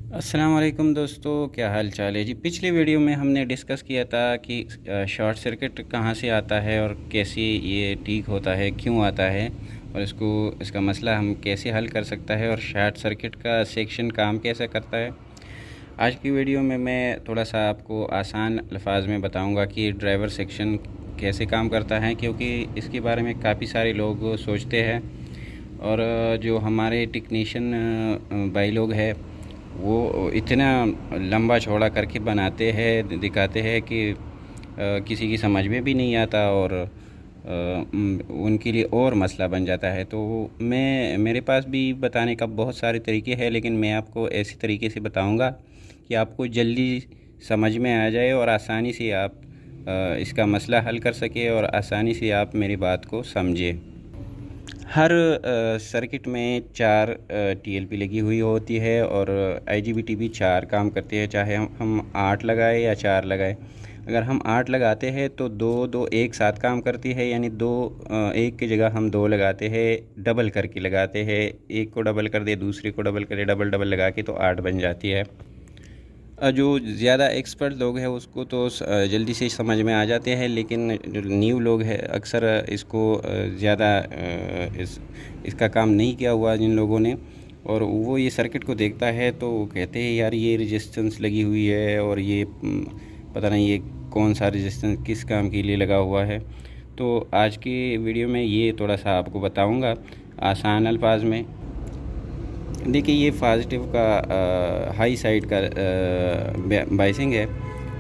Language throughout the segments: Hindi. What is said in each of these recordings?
अस्सलाम वालेकुम दोस्तों, क्या हाल चाल है जी। पिछली वीडियो में हमने डिस्कस किया था कि शॉर्ट सर्किट कहाँ से आता है और कैसे ये ठीक होता है, क्यों आता है और इसका मसला हम कैसे हल कर सकता है और शॉर्ट सर्किट का सेक्शन काम कैसे करता है। आज की वीडियो में मैं थोड़ा सा आपको आसान अल्फाज में बताऊंगा कि ड्राइवर सेक्शन कैसे काम करता है, क्योंकि इसके बारे में काफ़ी सारे लोग सोचते हैं और जो हमारे टेक्नीशियन भाई लोग हैं वो इतना लंबा चौड़ा करके बनाते हैं, दिखाते हैं कि किसी की समझ में भी नहीं आता और उनके लिए और मसला बन जाता है। तो मेरे पास भी बताने का बहुत सारे तरीके हैं, लेकिन मैं आपको ऐसे तरीके से बताऊंगा कि आपको जल्दी समझ में आ जाए और आसानी से आप इसका मसला हल कर सके और आसानी से आप मेरी बात को समझें। हर सर्किट में 4 टीएलपी लगी हुई होती है और आईजीबीटी भी 4 काम करती है, चाहे हम 8 लगाए या 4 लगाए। अगर हम 8 लगाते हैं तो दो एक साथ काम करती है, यानी एक की जगह हम 2 लगाते हैं, डबल करके लगाते हैं। एक को डबल कर दे, दूसरे को डबल करे, डबल डबल लगा के तो 8 बन जाती है। जो ज़्यादा एक्सपर्ट लोग हैं उसको तो जल्दी से समझ में आ जाते हैं, लेकिन जो न्यू लोग हैं अक्सर इसको ज़्यादा इसका काम नहीं किया हुआ जिन लोगों ने, और वो ये सर्किट को देखता है तो वो कहते हैं यार ये रेजिस्टेंस लगी हुई है और ये पता नहीं ये कौन सा रेजिस्टेंस किस काम के लिए लगा हुआ है। तो आज की वीडियो में ये थोड़ा सा आपको बताऊंगा आसान अल्फाज में। देखिए, ये पॉजिटिव का हाई साइड का बाइसिंग है,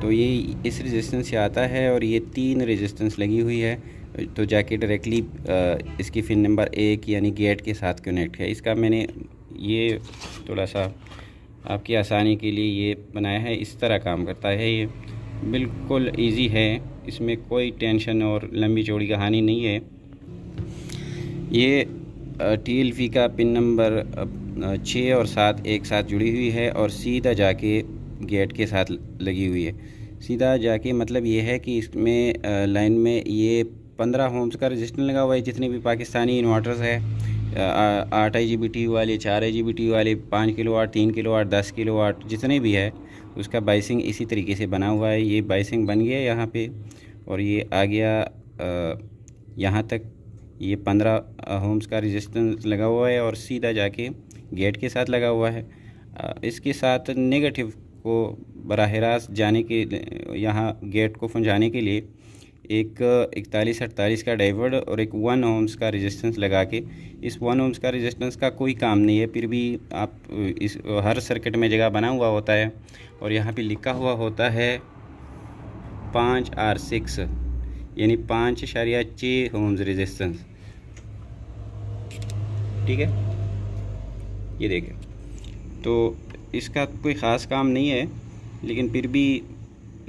तो ये इस रेजिस्टेंस से आता है और ये 3 रेजिस्टेंस लगी हुई है, तो जाके डायरेक्टली इसकी पिन नंबर 1 यानी गेट के साथ कनेक्ट है। इसका मैंने ये थोड़ा सा आपकी आसानी के लिए ये बनाया है। इस तरह काम करता है, ये बिल्कुल इजी है, इसमें कोई टेंशन और लंबी चौड़ी कहानी नहीं है। ये टीएलपी का पिन नंबर 6 और 7 एक साथ जुड़ी हुई है और सीधा जाके गेट के साथ लगी हुई है। सीधा जाके मतलब ये है कि इसमें लाइन में ये 15 होम्स का रेजिस्टेंस लगा हुआ है। जितने भी पाकिस्तानी इन्वर्टर्स है, 8 IGBT वाले, 4 IGBT वाले, 5 किलोवाट, 3 किलोवाट, 10 किलोवाट, जितने भी है उसका बाइसिंग इसी तरीके से बना हुआ है। ये बाइसिंग बन गया यहाँ पे और ये आ गया यहाँ तक। ये 15 होम्स का रेजिस्टेंस लगा हुआ है और सीधा जाके गेट के साथ लगा हुआ है। इसके साथ नेगेटिव को बराह रास्त जाने के, यहाँ गेट को पहुंचाने के लिए एक 4148 का डाइवर्ड और एक 1 ओम्स का रेजिस्टेंस लगा के, इस 1 ओम्स का रेजिस्टेंस का कोई काम नहीं है, फिर भी आप इस हर सर्किट में जगह बना हुआ होता है और यहाँ पे लिखा हुआ होता है 5R6 यानी 5.6 होम्स रेजिस्टेंस। ठीक है, ये देखें, तो इसका कोई ख़ास काम नहीं है, लेकिन फिर भी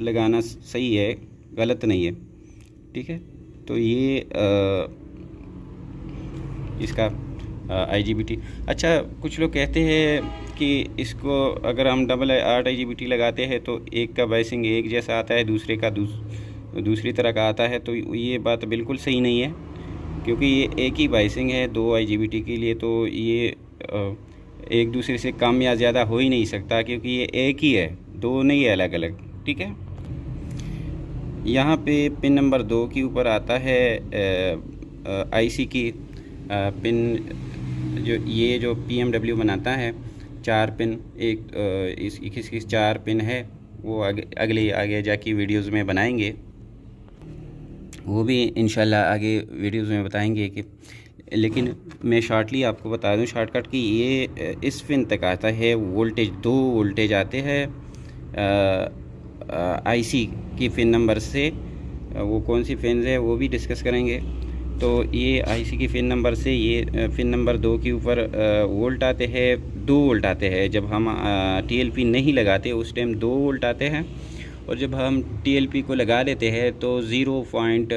लगाना सही है, गलत नहीं है। ठीक है, तो ये इसका IGBT। अच्छा, कुछ लोग कहते हैं कि इसको अगर हम डबल 8 IGBT लगाते हैं तो एक का बाइसिंग एक जैसा आता है, दूसरे का दूसरी तरह का आता है। तो ये बात बिल्कुल सही नहीं है, क्योंकि ये एक ही बाइसिंग है 2 IGBT के लिए, तो ये एक दूसरे से कम या ज़्यादा हो ही नहीं सकता, क्योंकि ये एक ही है, 2 नहीं है अलग अलग। ठीक है, यहाँ पे पिन नंबर 2 के ऊपर आता है IC की पिन, जो PMW बनाता है 4 पिन, इसकी 4 पिन है, वो आगे जाके वीडियोस में बनाएंगे, वो भी इंशाल्लाह आगे वीडियोस में बताएंगे कि, लेकिन मैं शॉर्टली आपको बता दूं शॉर्टकट कि ये इस पिन तक आता है वोल्टेज, 2 वोल्टेज आते हैं IC की पिन नंबर से। वो कौन सी पिन है वो भी डिस्कस करेंगे। तो ये IC की पिन नंबर से, ये पिन नंबर 2 के ऊपर वोल्ट आते हैं, 2 वोल्ट आते हैं। जब हम TLP नहीं लगाते उस टाइम 2 वोल्ट आते हैं, और जब हम TLP को लगा देते हैं तो 0 पॉइंट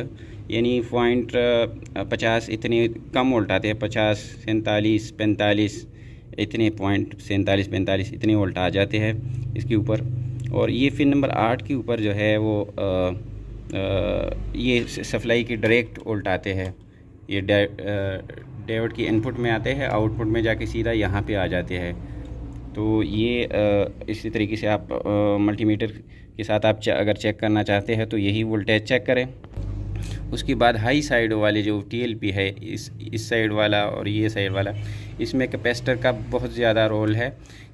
यानी 0.50 इतने कम वोल्ट आते हैं, 50, 47, 45 इतने, 47, 45 इतने वोल्ट आ जाते हैं इसके ऊपर। और ये पिन नंबर 8 के ऊपर जो है वो ये सप्लाई की डायरेक्ट वोल्ट आते हैं। ये डायोड की इनपुट में आते हैं, आउटपुट में जाके सीधा यहाँ पे आ जाते हैं। तो ये इसी तरीके से आप मल्टीमीटर के साथ आप अगर चेक करना चाहते हैं तो यही वोल्टेज चेक करें। उसके बाद हाई साइड वाले जो TLP है, इस साइड वाला और ये साइड वाला, इसमें कैपेसिटर का बहुत ज़्यादा रोल है।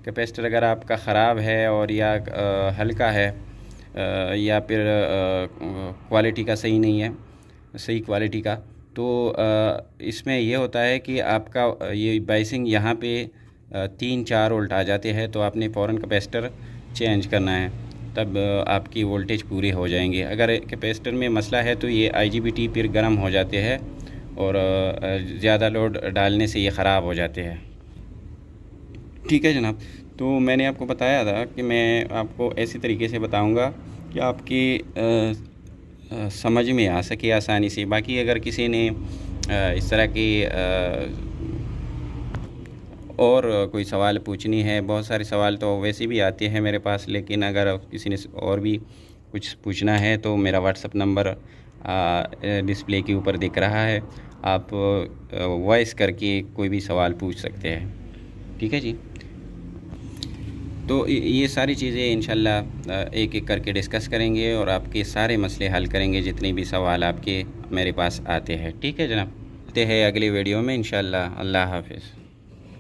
कैपेसिटर अगर आपका ख़राब है और या हल्का है या फिर क्वालिटी का सही नहीं है, सही क्वालिटी का, तो इसमें ये होता है कि आपका ये बाइसिंग यहाँ पे 3-4 वोल्ट आ जाते हैं, तो आपने फ़ौरन कैपेसिटर चेंज करना है, तब आपकी वोल्टेज पूरी हो जाएंगे। अगर कैपेसिटर में मसला है तो ये IGBT फिर गर्म हो जाते हैं और ज़्यादा लोड डालने से ये ख़राब हो जाते हैं। ठीक है जनाब, तो मैंने आपको बताया था कि मैं आपको ऐसी तरीके से बताऊंगा कि आपकी समझ में आ सके आसानी से। बाकी अगर किसी ने इस तरह की और कोई सवाल पूछनी है, बहुत सारे सवाल तो वैसे भी आते हैं मेरे पास, लेकिन अगर किसी ने और भी कुछ पूछना है तो मेरा व्हाट्सअप नंबर डिस्प्ले के ऊपर दिख रहा है, आप वॉइस करके कोई भी सवाल पूछ सकते हैं। ठीक है जी, तो ये सारी चीज़ें इंशाल्लाह एक एक करके डिस्कस करेंगे और आपके सारे मसले हल करेंगे जितने भी सवाल आपके मेरे पास आते हैं। ठीक है जनाब, मिलते हैं अगली वीडियो में इंशाल्लाह। अल्लाह हाफ़िज़।